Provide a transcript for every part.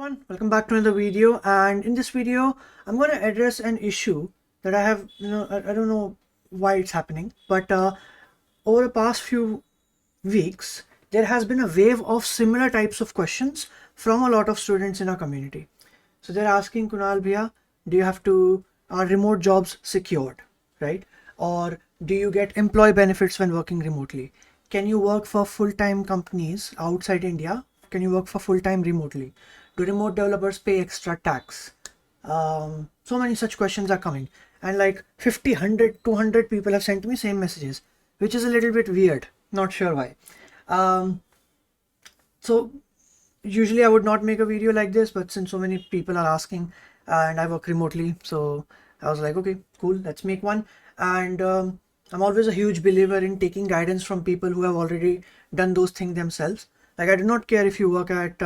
everyone, welcome back to another video. And in this video I'm going to address an issue that I have, I don't know why it's happening, but over the past few weeks there has been a wave of similar types of questions from a lot of students in our community. So they're asking, Kunal bhaiya, do you have to are remote jobs secured, right? Or do you get employee benefits when working remotely? Can you work for full-time companies outside India? Can you work for full-time remotely? Do remote developers pay extra tax? So many such questions are coming, and like 50, 100, 200 people have sent me same messages, which is a little bit weird. Not sure why. So usually I would not make a video like this, but since so many people are asking and I work remotely, so I was like, okay, cool, let's make one. And I'm always a huge believer in taking guidance from people who have already done those things themselves. Like, I do not care if you work at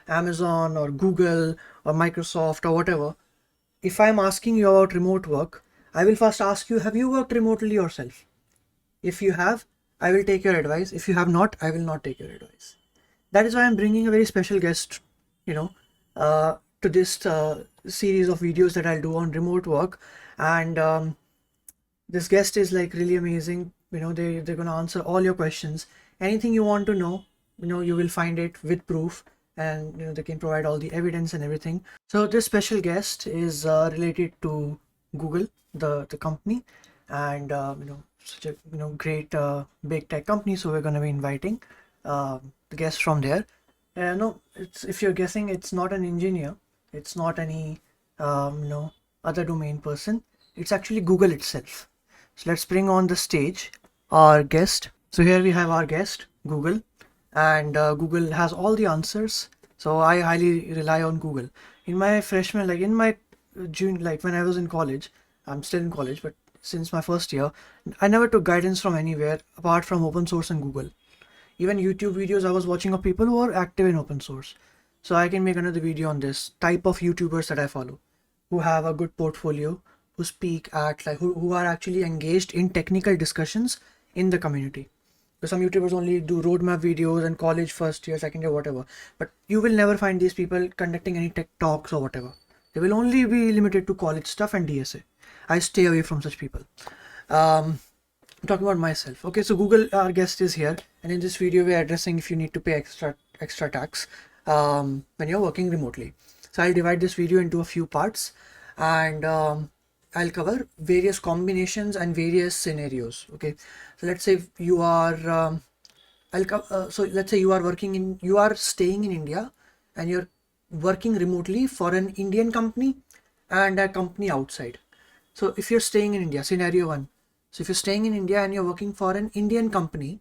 Amazon or Google or Microsoft or whatever. If I'm asking you about remote work, I will first ask you, have you worked remotely yourself? If you have, I will take your advice. If you have not, I will not take your advice. That is why I'm bringing a very special guest, to this series of videos that I'll do on remote work. And this guest is like really amazing. They're going to answer all your questions. Anything you want to know, you will find it with proof, and they can provide all the evidence and everything. So this special guest is related to Google, the company, and such a great big tech company. So we're going to be inviting the guest from there. No, if you're guessing, it's not an engineer, it's not any other domain person. It's actually Google itself. So let's bring on the stage our guest. So here we have our guest, Google, and Google has all the answers. So I highly rely on Google. In my freshman, like in my June, like when I was in college, I'm still in college, but since my first year, I never took guidance from anywhere apart from open source and Google. Even YouTube videos I was watching of people who are active in open source. So I can make another video on this type of YouTubers that I follow, who have a good portfolio, who speak at like who are actually engaged in technical discussions in the community. Because some YouTubers only do roadmap videos and college first year, second year, whatever. But you will never find these people conducting any tech talks or whatever. They will only be limited to college stuff and DSA. I stay away from such people. I'm talking about myself. Okay, so Google, our guest, is here, and in this video we're addressing if you need to pay extra tax when you're working remotely. So I'll divide this video into a few parts, and I'll cover various combinations and various scenarios. Okay, so let's say you are so let's say you are staying in India and you're working remotely for an Indian company and a company outside. So if you're staying in India, scenario one. So if you're staying in India and you're working for an Indian company,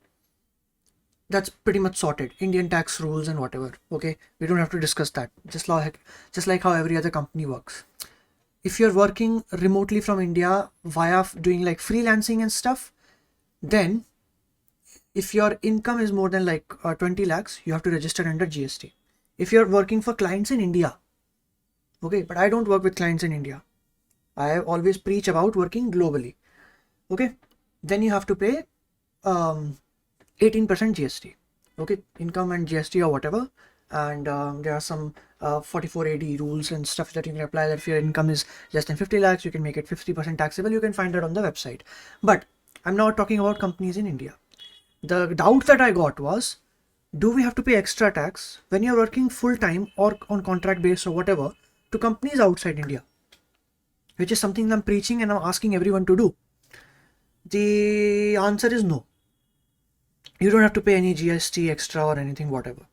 that's pretty much sorted. Indian tax rules and whatever. Okay, we don't have to discuss that. Just like how every other company works. If you're working remotely from India via doing like freelancing and stuff, then if your income is more than like 20 lakhs, you have to register under GST. If you're working for clients in India, okay, but I don't work with clients in India. I always preach about working globally. Okay, then you have to pay 18% GST. Okay, income and GST or whatever. And there are some 44AD rules and stuff that you can apply, that if your income is less than 50 lakhs, you can make it 50% taxable. You can find that on the website. But I'm not talking about companies in India. The doubt that I got was, do we have to pay extra tax when you're working full-time or on contract base or whatever to companies outside India? Which is something I'm preaching and I'm asking everyone to do. The answer is no. You don't have to pay any GST extra or anything, whatever.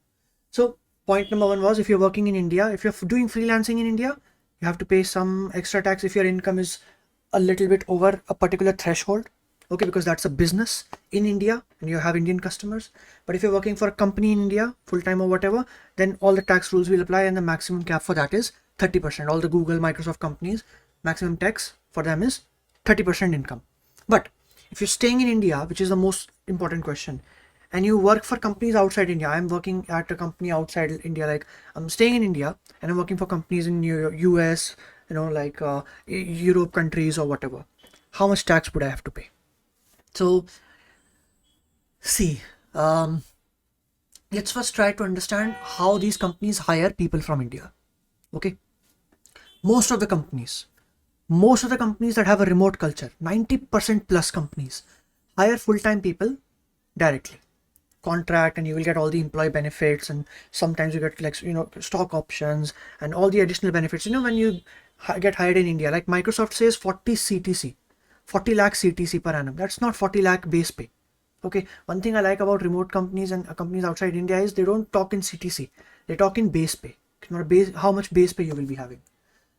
So point number one was, if you're working in India, if you're doing freelancing in India, you have to pay some extra tax if your income is a little bit over a particular threshold. Okay, because that's a business in India and you have Indian customers. But if you're working for a company in India, full-time or whatever, then all the tax rules will apply, and the maximum cap for that is 30%. All the Google, Microsoft companies, maximum tax for them is 30% income. But if you're staying in India, which is the most important question, and you work for companies outside India, I'm working at a company outside India, like I'm staying in India and I'm working for companies in US, like Europe countries or whatever. How much tax would I have to pay? So see, the let's first try to understand how these companies hire people from India. Okay, most of the companies, that have a remote culture, 90% plus companies hire full-time people directly, contract, and you will get all the employee benefits, and sometimes you get like stock options and all the additional benefits. When you get hired in India, like Microsoft says 40 CTC, 40 lakh CTC per annum. That's not 40 lakh base pay. Okay, one thing I like about remote companies and companies outside India is they don't talk in CTC, they talk in base pay. How much base pay you will be having.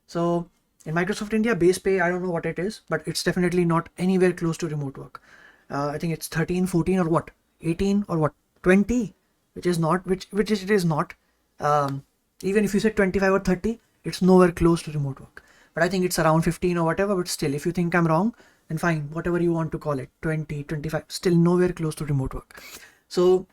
So in Microsoft India, base pay, I don't know what it is, but it's definitely not anywhere close to remote work. I think it's 13, 14 or what, 18 or what, 20, which is not, which it is not. Even if you said 25 or 30, it's nowhere close to remote work. But I think it's around 15 or whatever, but still, if you think I'm wrong, then fine, whatever you want to call it, 20, 25, still nowhere close to remote work. So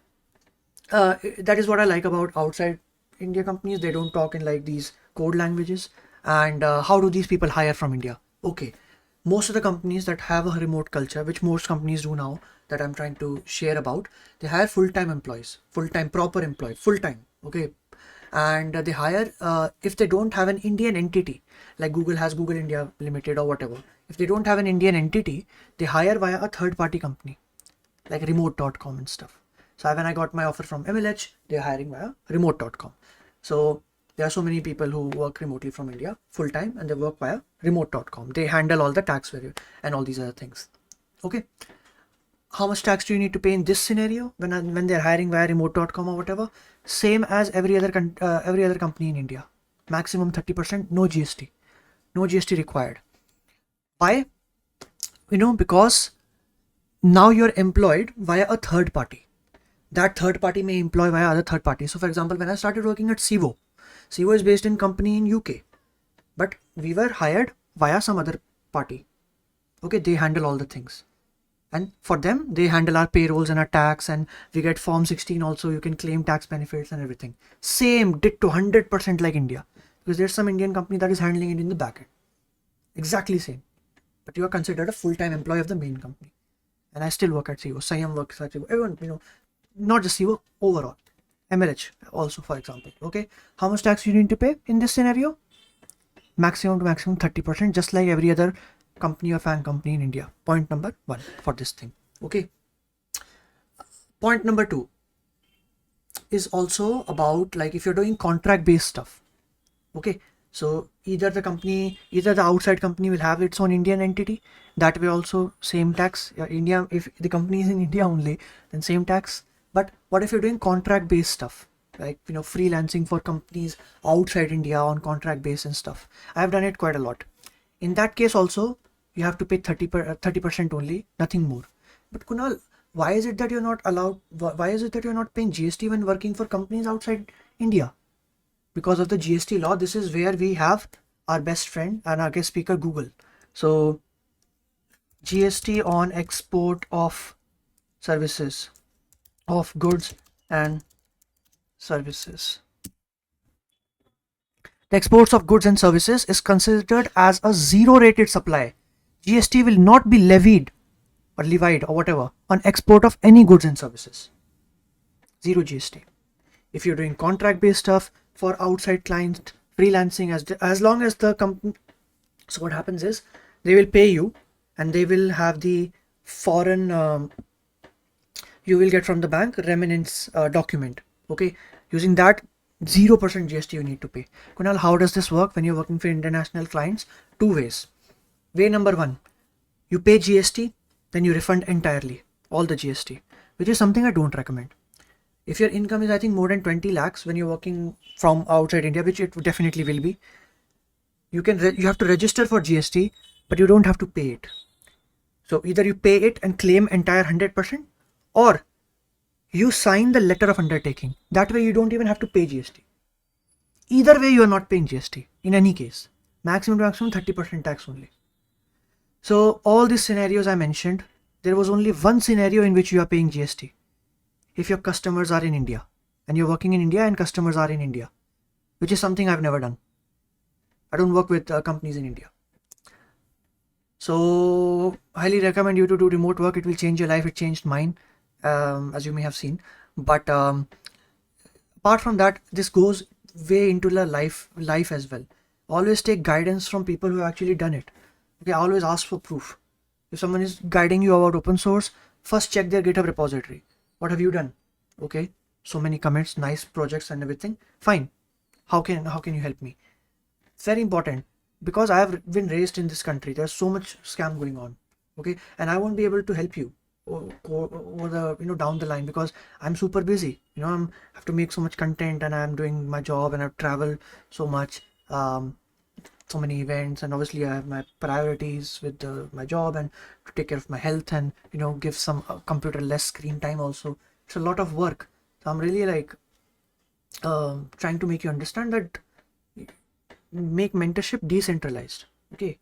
that is what I like about outside India companies. They don't talk in like these code languages. And how do these people hire from India? Okay, most of the companies that have a remote culture, which most companies do now, that I'm trying to share about, they hire full-time employees, full-time proper employee, full-time. Okay, and they hire if they don't have an Indian entity, like Google has Google India Limited or whatever. If they don't have an Indian entity, they hire via a third-party company like remote.com and stuff. So when I got my offer from MLH, they're hiring via remote.com. So there are so many people who work remotely from India full time, and they work via remote.com. They handle all the tax value and all these other things. Okay, how much tax do you need to pay in this scenario when they're hiring via remote.com or whatever? Same as every other company in India. Maximum 30%, no GST, no GST required. Why? Because now you're employed via a third party. That third party may employ via other third parties. So for example, when I started working at Sivo is based in company in UK, but we were hired via some other party. Okay, they handle all the things, and for them they handle our payrolls and our tax, and we get form 16 also. You can claim tax benefits and everything. Same, ditto, 100% like India, because there's some Indian company that is handling it in the backend. Exactly same, but you are considered a full-time employee of the main company. And I still work at Sivo. Sayam works at Sivo. Everyone, not just Sivo, overall. MLH also, for example. Okay, how much tax you need to pay in this scenario? Maximum to maximum 30%, just like every other company or fan company in India. Point number 1 for this thing. Okay, point number 2 is also about like if you're doing contract based stuff. Okay, so either the outside company will have its own Indian entity, that way also same tax. India, if the company is in India only, then same tax. But what if you're doing contract based stuff, like freelancing for companies outside India on contract base and stuff? I've done it quite a lot. In that case also, you have to pay 30% only, nothing more. But Kunal, why is it that you're not allowed? Why is it that you're not paying GST when working for companies outside India? Because of the GST law. This is where we have our best friend and our guest speaker, Google. So GST on export of services, of goods and services. The exports of goods and services is considered as a zero rated supply. GST will not be levied or whatever on export of any goods and services. Zero GST. If you're doing contract based stuff for outside clients, freelancing, as long as the company, so what happens is they will pay you, and they will have the foreign you will get from the bank remittance document. Okay, using that 0% GST you need to pay. Kunal, how does this work when you're working for international clients? 2 ways. Way number 1, you pay GST, then you refund entirely all the GST, which is something I don't recommend. If your income is, I think, more than 20 lakhs when you're working from outside India, which it definitely will be, you have to register for GST, but you don't have to pay it. So either you pay it and claim entire 100%, or you sign the letter of undertaking. That way you don't even have to pay GST. Either way, you are not paying GST in any case. Maximum to maximum 30% tax only. So all these scenarios I mentioned, there was only one scenario in which you are paying GST. If your customers are in India, and you're working in India and customers are in India, which is something I've never done. I don't work with companies in India. So highly recommend you to do remote work. It will change your life. It changed mine, as you may have seen. But apart from that, this goes way into the life as well. Always take guidance from people who have actually done it. Okay, always ask for proof. If someone is guiding you about open source, first check their GitHub repository. What have you done? Okay, so many commits, nice projects and everything. Fine. How can you help me? It's very important, because I have been raised in this country. There's so much scam going on. Okay, and I won't be able to help you over the down the line, because I'm super busy. Have to make so much content, and I'm doing my job, and I've traveled so much. So many events, and obviously I have my priorities with my job, and to take care of my health, and give some computer less screen time also. It's a lot of work. So I'm really like trying to make you understand that make mentorship decentralized. Okay,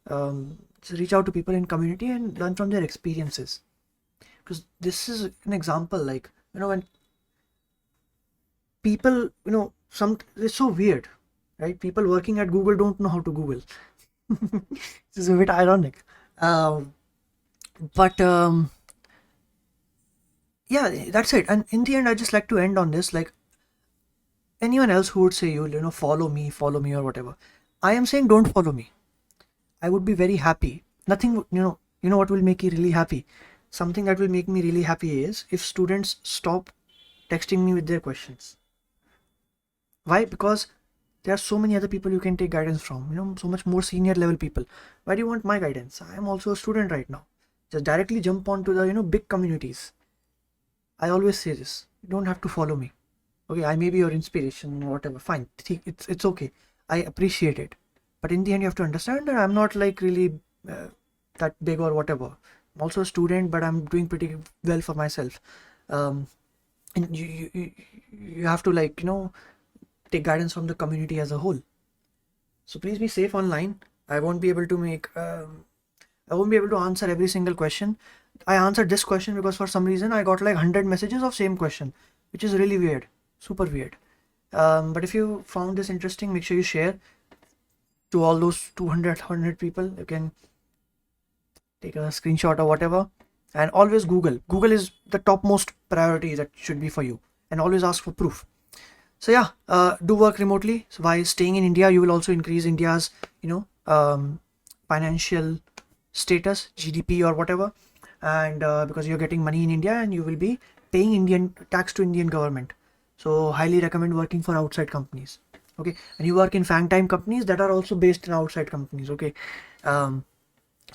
so reach out to people in community and learn from their experiences, because this is an example, like when people some it's so weird, right? People working at Google don't know how to Google. This is a bit ironic. But yeah, that's it. And in the end, I just like to end on this, like anyone else who would say follow me or whatever, I am saying don't follow me. I would be very happy. Nothing, what will make you really happy? Something that will make me really happy is if students stop texting me with their questions. Why? Because there are so many other people you can take guidance from, so much more senior level people. Why do you want my guidance? I am also a student right now. Just directly jump onto the, big communities. I always say this. You don't have to follow me. Okay, I may be your inspiration or whatever. Fine. It's okay. I appreciate it. But in the end, you have to understand that I'm not like really that big or whatever. I'm also a student, but I'm doing pretty well for myself. And you have to like, take guidance from the community as a whole. So please be safe online. I won't be able to answer every single question. I answered this question because for some reason I got like 100 messages of same question, which is really weird, super weird. But if you found this interesting, make sure you share to all those 200 people. You can take a screenshot or whatever, and always Google is the topmost priority that should be for you, and always ask for proof. So yeah, do work remotely. So by staying in India, you will also increase India's financial status, GDP or whatever, and because you're getting money in India, and you will be paying Indian tax to Indian government. So highly recommend working for outside companies. Okay, and you work in fang time companies that are also based in outside companies. Okay, so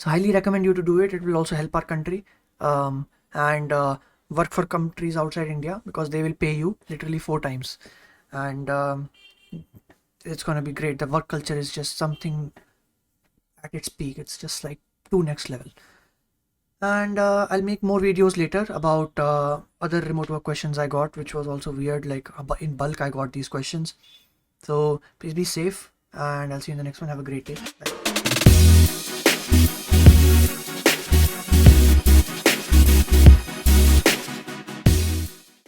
highly recommend you to do it. It will also help our country, and work for countries outside India, because they will pay you literally 4 times, and it's gonna be great. The work culture is just something at its peak. It's just like too next level. And I'll make more videos later about other remote work questions I got, which was also weird. Like in bulk, I got these questions. So please be safe, and I'll see you in the next one. Have a great day. Bye.